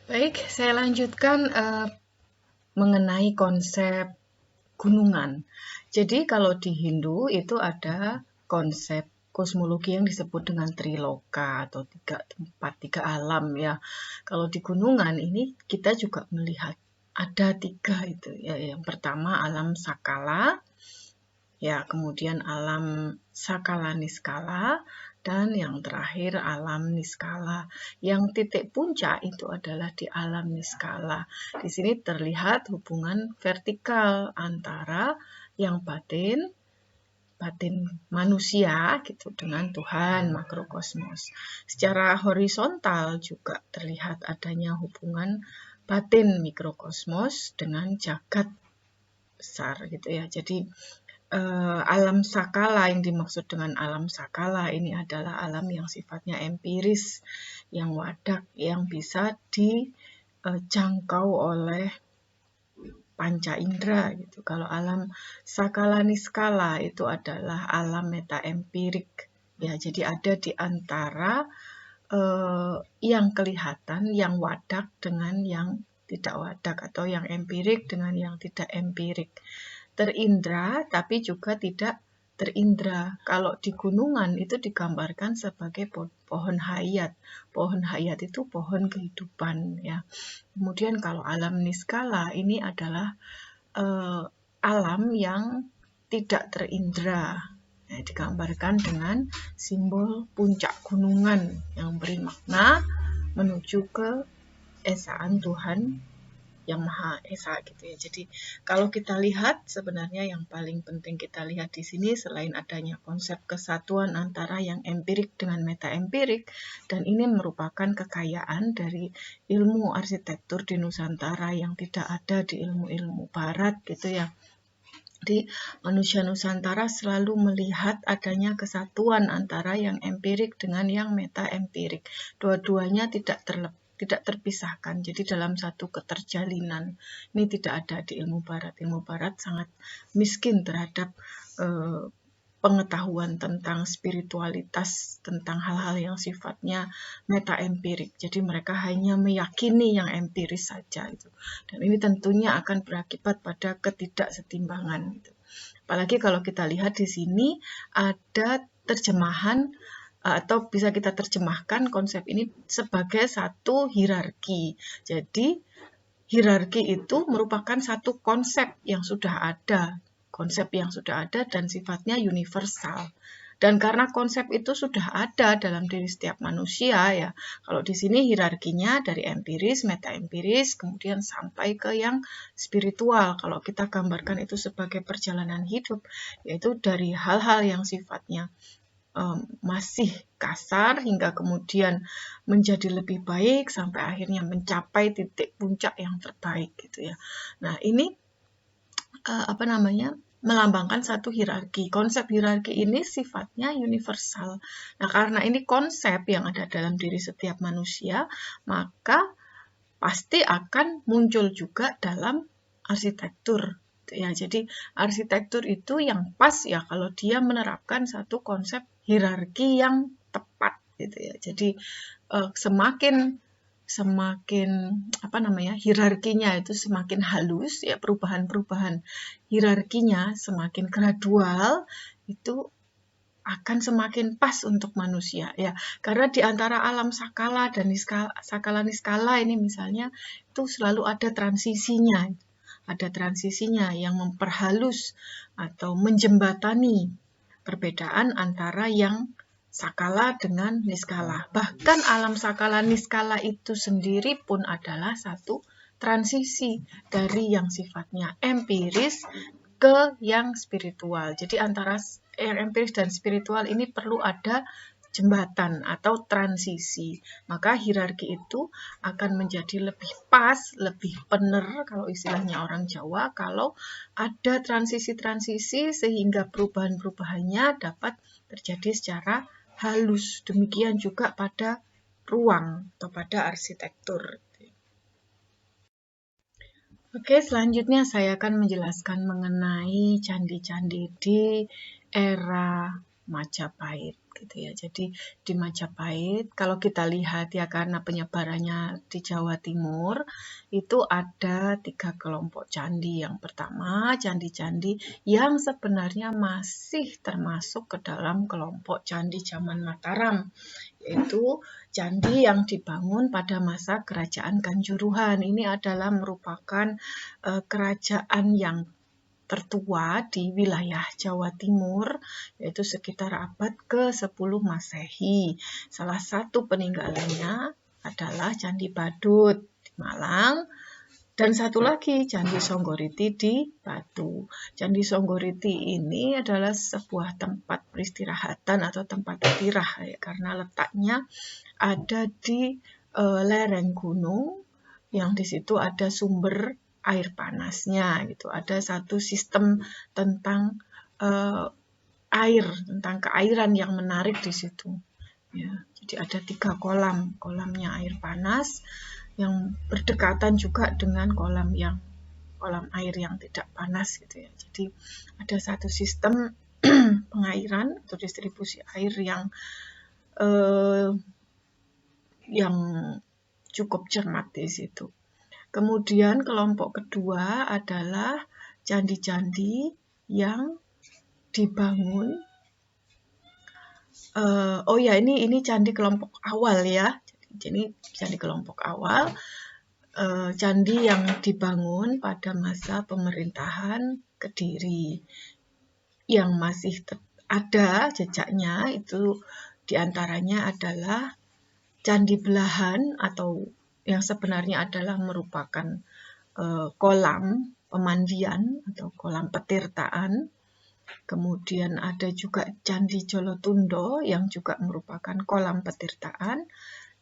Baik, saya lanjutkan mengenai konsep gunungan. Jadi kalau di Hindu itu ada konsep kosmologi yang disebut dengan triloka atau tiga tempat, tiga alam ya. Kalau di gunungan ini kita juga melihat ada tiga itu ya. Yang pertama alam sakala, ya kemudian alam sakala niskala, dan yang terakhir alam niskala. Yang titik puncak itu adalah di alam niskala. Di sini terlihat hubungan vertikal antara yang batin manusia gitu dengan Tuhan makrokosmos. Secara horizontal juga terlihat adanya hubungan batin mikrokosmos dengan jagat besar gitu ya. Jadi alam sakala yang dimaksud dengan alam sakala ini adalah alam yang sifatnya empiris, yang wadak, yang bisa dijangkau oleh panca indera gitu. Kalau alam sakala niskala itu adalah alam meta empirik. Ya, jadi ada di antara yang kelihatan, yang wadak dengan yang tidak wadak, atau yang empirik dengan yang tidak empirik. Terindra tapi juga tidak terindra. Kalau di gunungan itu digambarkan sebagai pohon hayat. Pohon hayat itu pohon kehidupan ya. Kemudian kalau alam niskala ini adalah alam yang tidak terindra. Ya, digambarkan dengan simbol puncak gunungan yang beri makna menuju ke esaan Tuhan yang Maha Esa gitu ya. Jadi kalau kita lihat sebenarnya yang paling penting kita lihat di sini selain adanya konsep kesatuan antara yang empirik dengan meta empirik, dan ini merupakan kekayaan dari ilmu arsitektur di Nusantara yang tidak ada di ilmu-ilmu barat gitu ya. Jadi manusia Nusantara selalu melihat adanya kesatuan antara yang empirik dengan yang meta empirik. Dua-duanya tidak terpisahkan. Jadi dalam satu keterjalinan. Ini tidak ada di ilmu barat. Ilmu barat sangat miskin terhadap pengetahuan tentang spiritualitas, tentang hal-hal yang sifatnya meta empirik. Jadi mereka hanya meyakini yang empiris saja itu. Dan ini tentunya akan berakibat pada ketidaksetimbangan gitu. Apalagi kalau kita lihat di sini ada terjemahan atau bisa kita terjemahkan konsep ini sebagai satu hierarki. Jadi hierarki itu merupakan satu konsep yang sudah ada, dan sifatnya universal. Dan karena konsep itu sudah ada dalam diri setiap manusia ya. Kalau di sini hierarkinya dari empiris, meta empiris, kemudian sampai ke yang spiritual. Kalau kita gambarkan itu sebagai perjalanan hidup, yaitu dari hal-hal yang sifatnya masih kasar hingga kemudian menjadi lebih baik sampai akhirnya mencapai titik puncak yang terbaik gitu ya. Nah, ini melambangkan satu hierarki. Konsep hierarki ini sifatnya universal. Nah, karena ini konsep yang ada dalam diri setiap manusia, maka pasti akan muncul juga dalam arsitektur. Ya, jadi arsitektur itu yang pas ya kalau dia menerapkan satu konsep hierarki yang tepat gitu ya. Jadi semakin hierarkinya itu semakin halus ya, perubahan-perubahan hierarkinya semakin gradual, itu akan semakin pas untuk manusia ya, karena di antara alam sakala dan sakala niskala ini misalnya itu selalu ada transisinya yang memperhalus atau menjembatani perbedaan antara yang sakala dengan niskala. Bahkan alam sakala niskala itu sendiri pun adalah satu transisi dari yang sifatnya empiris ke yang spiritual. Jadi antara yang empiris dan spiritual ini perlu ada jembatan atau transisi. Maka hierarki itu akan menjadi lebih pas, lebih benar kalau istilahnya orang Jawa, kalau ada transisi-transisi sehingga perubahan-perubahannya dapat terjadi secara halus. Demikian juga pada ruang atau pada arsitektur. Oke, selanjutnya saya akan menjelaskan mengenai candi-candi di era Majapahit. gitu ya. Jadi di Majapahit kalau kita lihat ya, karena penyebarannya di Jawa Timur itu ada 3 kelompok candi. Yang pertama candi-candi yang sebenarnya masih termasuk ke dalam kelompok candi zaman Mataram, yaitu candi yang dibangun pada masa kerajaan Kanjuruhan. Ini adalah merupakan kerajaan yang tertua di wilayah Jawa Timur, yaitu sekitar abad ke-10 Masehi. Salah satu peninggalannya adalah Candi Badut di Malang, dan satu lagi Candi Songgoriti di Batu. Candi Songgoriti ini adalah sebuah tempat peristirahatan atau tempat istirah ya, karena letaknya ada di lereng gunung yang di situ ada sumber air panasnya gitu. Ada satu sistem tentang air, tentang keairan yang menarik di situ. Ya, jadi ada 3 kolam, kolamnya air panas yang berdekatan juga dengan kolam air yang tidak panas gitu ya. Jadi ada satu sistem pengairan atau distribusi air yang cukup cermat di situ. Kemudian kelompok kedua adalah candi-candi yang dibangun. Ini candi kelompok awal ya. Jadi candi kelompok awal, candi yang dibangun pada masa pemerintahan Kediri, yang masih ada jejaknya itu diantaranya adalah Candi Belahan, atau yang sebenarnya adalah merupakan kolam pemandian atau kolam petirtaan. Kemudian ada juga Candi Jolotundo yang juga merupakan kolam petirtaan,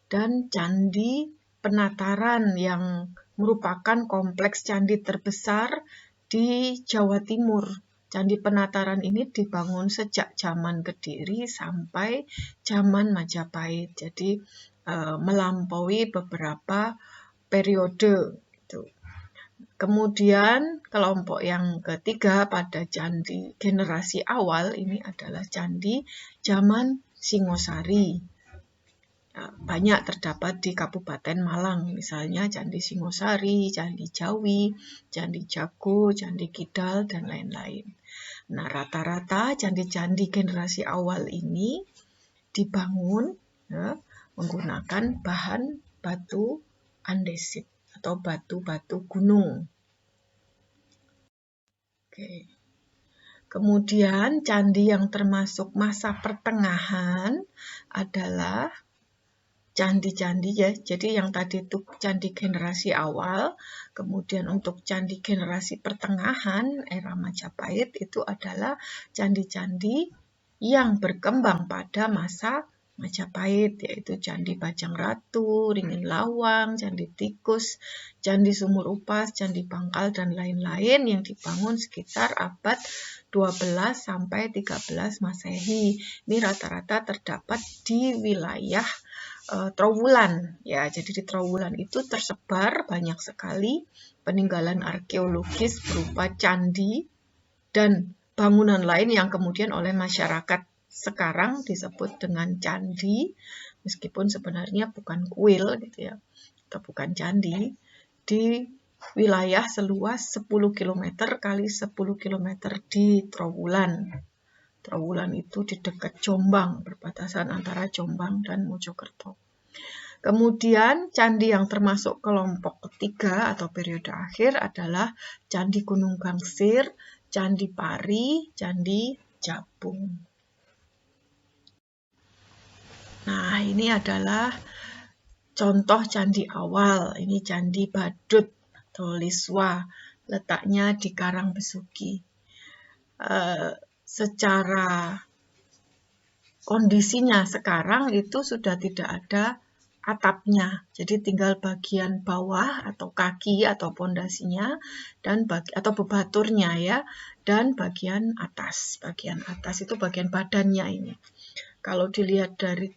dan Candi Penataran yang merupakan kompleks candi terbesar di Jawa Timur. Candi Penataran ini dibangun sejak zaman Kediri sampai zaman Majapahit. Jadi melampaui beberapa periode gitu. Kemudian kelompok yang ketiga pada candi generasi awal ini adalah candi zaman Singosari. Banyak terdapat di Kabupaten Malang, misalnya Candi Singosari, Candi Jawi, Candi Jago, Candi Kidal, dan lain-lain. Nah, rata-rata candi-candi generasi awal ini dibangun ya, menggunakan bahan batu andesit atau batu-batu gunung. Oke. Kemudian candi yang termasuk masa pertengahan adalah candi-candi ya. Jadi yang tadi itu candi generasi awal, kemudian untuk candi generasi pertengahan era Majapahit itu adalah candi-candi yang berkembang pada masa Majapahit, yaitu Candi Bajang Ratu, Ringin Lawang, Candi Tikus, Candi Sumur Upas, Candi Bangkal, dan lain-lain yang dibangun sekitar abad 12 sampai 13 Masehi. Ini rata-rata terdapat di wilayah Trowulan ya. Jadi di Trowulan itu tersebar banyak sekali peninggalan arkeologis berupa candi dan bangunan lain yang kemudian oleh masyarakat sekarang disebut dengan candi, meskipun sebenarnya bukan kuil gitu ya, atau bukan candi, di wilayah seluas 10 km kali 10 km di Trowulan. Trowulan itu di dekat Jombang, berbatasan antara Jombang dan Mojokerto. Kemudian candi yang termasuk kelompok ketiga atau periode akhir adalah Candi Gunung Gangsir, Candi Pari, Candi Jabung. Nah, ini adalah contoh candi awal. Ini Candi Badut atau Liswa, letaknya di Karangbesuki. Secara kondisinya sekarang itu sudah tidak ada atapnya, jadi tinggal bagian bawah atau kaki atau pondasinya dan atau bebaturnya ya, dan bagian atas. Bagian atas itu bagian badannya ini. Kalau dilihat dari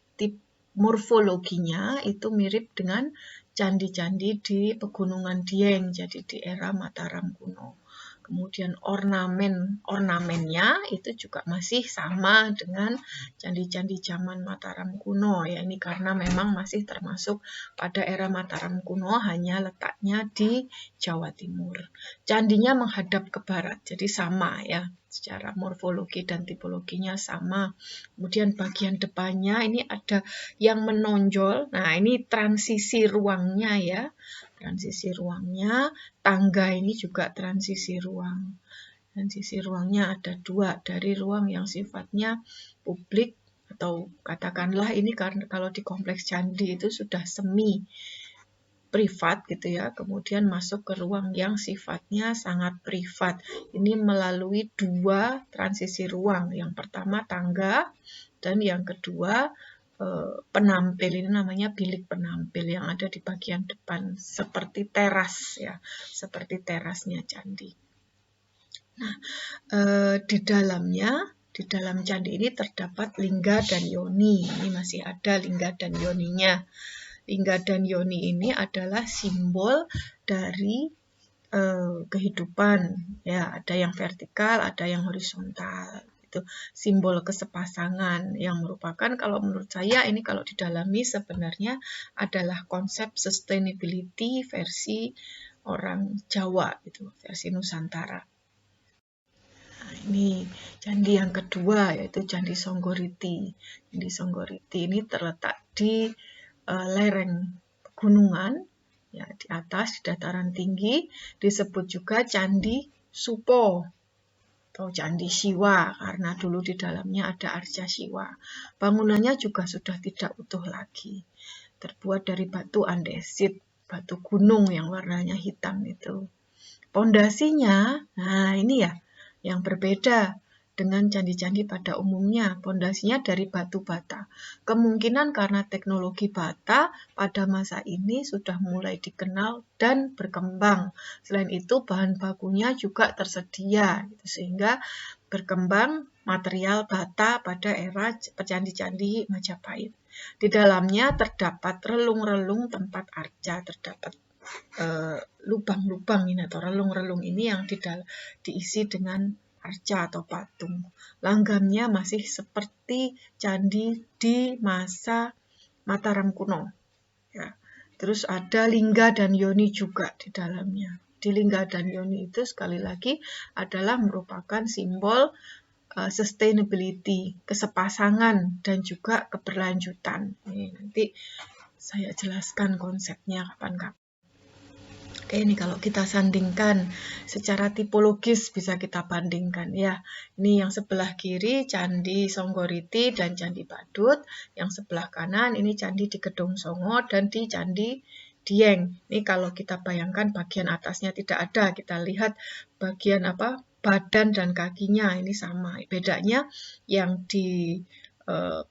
morfologinya itu mirip dengan candi-candi di Pegunungan Dieng, jadi di era Mataram kuno. Kemudian ornamennya itu juga masih sama dengan candi-candi zaman Mataram kuno ya. Ini karena memang masih termasuk pada era Mataram kuno, hanya letaknya di Jawa Timur. Candinya menghadap ke barat, jadi sama ya. Secara morfologi dan tipologinya sama. Kemudian bagian depannya ini ada yang menonjol. Nah, ini transisi ruangnya ya. Transisi ruangnya, tangga ini juga transisi ruang. Transisi ruangnya ada dua, dari ruang yang sifatnya publik atau katakanlah ini karena kalau di kompleks candi itu sudah semi privat gitu ya, kemudian masuk ke ruang yang sifatnya sangat privat. Ini melalui dua transisi ruang. Yang pertama tangga dan yang kedua penampil. Ini namanya bilik penampil yang ada di bagian depan seperti teras ya, seperti terasnya candi. Nah, di dalam candi ini terdapat lingga dan yoni. Ini masih ada lingga dan yoninya. Lingga dan yoni ini adalah simbol dari kehidupan ya, ada yang vertikal, ada yang horizontal. Itu simbol kesepasangan yang merupakan, kalau menurut saya ini kalau didalami sebenarnya adalah konsep sustainability versi orang Jawa gitu, versi Nusantara. Nah, ini candi yang kedua yaitu Candi Songgoriti. Candi Songgoriti ini terletak di lereng pegunungan ya, di atas di dataran tinggi, disebut juga Candi Supo atau Candi Siwa karena dulu di dalamnya ada arca Siwa. Bangunannya juga sudah tidak utuh lagi, terbuat dari batu andesit, batu gunung yang warnanya hitam itu. Pondasinya, nah ini ya yang berbeda dengan candi-candi pada umumnya. Pondasinya dari batu bata. Kemungkinan karena teknologi bata pada masa ini sudah mulai dikenal dan berkembang. Selain itu bahan bakunya juga tersedia, sehingga berkembang material bata pada era candi-candi Majapahit. Di dalamnya terdapat relung-relung tempat arca, terdapat lubang-lubang ini atau relung-relung ini yang diisi dengan arca atau patung. Langgamnya masih seperti candi di masa Mataram kuno. Ya. Terus ada lingga dan yoni juga di dalamnya. Di lingga dan yoni itu sekali lagi adalah merupakan simbol sustainability, kesepasangan dan juga keberlanjutan. Ini nanti saya jelaskan konsepnya kapan-kapan. Oke, ini kalau kita sandingkan secara tipologis bisa kita bandingkan ya. Ini yang sebelah kiri Candi Songgoriti dan Candi Badut, yang sebelah kanan ini Candi di Gedong Songo dan di Candi Dieng. Ini kalau kita bayangkan bagian atasnya tidak ada, kita lihat bagian badan dan kakinya ini sama. Bedanya yang di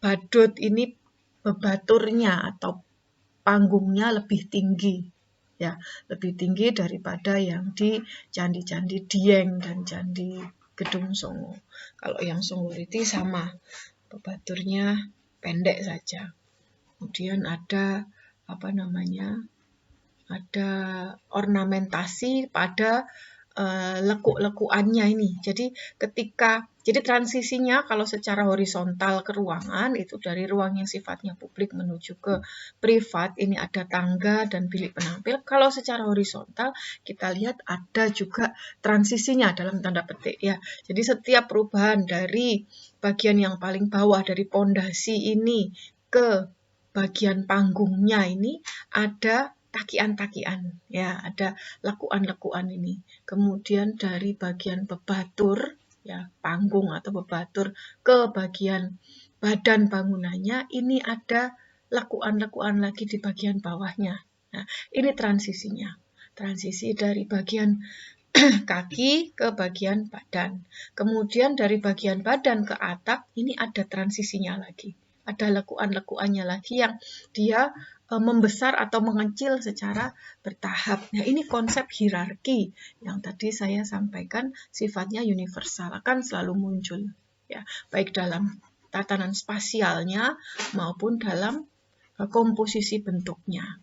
Badut ini bebaturnya atau panggungnya lebih tinggi. Ya, lebih tinggi daripada yang di candi-candi Dieng dan candi Gedung Songo. Kalau yang Songgoriti sama, bebaturnya pendek saja. Kemudian ada ada ornamentasi pada lekuk-lekuannya ini. Jadi transisinya kalau secara horizontal ke ruangan itu dari ruang yang sifatnya publik menuju ke privat, ini ada tangga dan bilik penampil. Kalau secara horizontal kita lihat ada juga transisinya dalam tanda petik ya. Jadi setiap perubahan dari bagian yang paling bawah dari pondasi ini ke bagian panggungnya ini ada takian-takian ya, ada lekuan-lekuan ini. Kemudian dari bagian bebatur ya, panggung atau bebatur ke bagian badan bangunannya ini ada lekuan-lekuan lagi di bagian bawahnya. Nah, ini transisinya. Transisi dari bagian kaki ke bagian badan. Kemudian dari bagian badan ke atap ini ada transisinya lagi. Ada lekuan-lekuannya lagi yang dia membesar atau mengecil secara bertahap. Nah, ini konsep hierarki yang tadi saya sampaikan sifatnya universal, akan selalu muncul ya, baik dalam tatanan spasialnya maupun dalam komposisi bentuknya.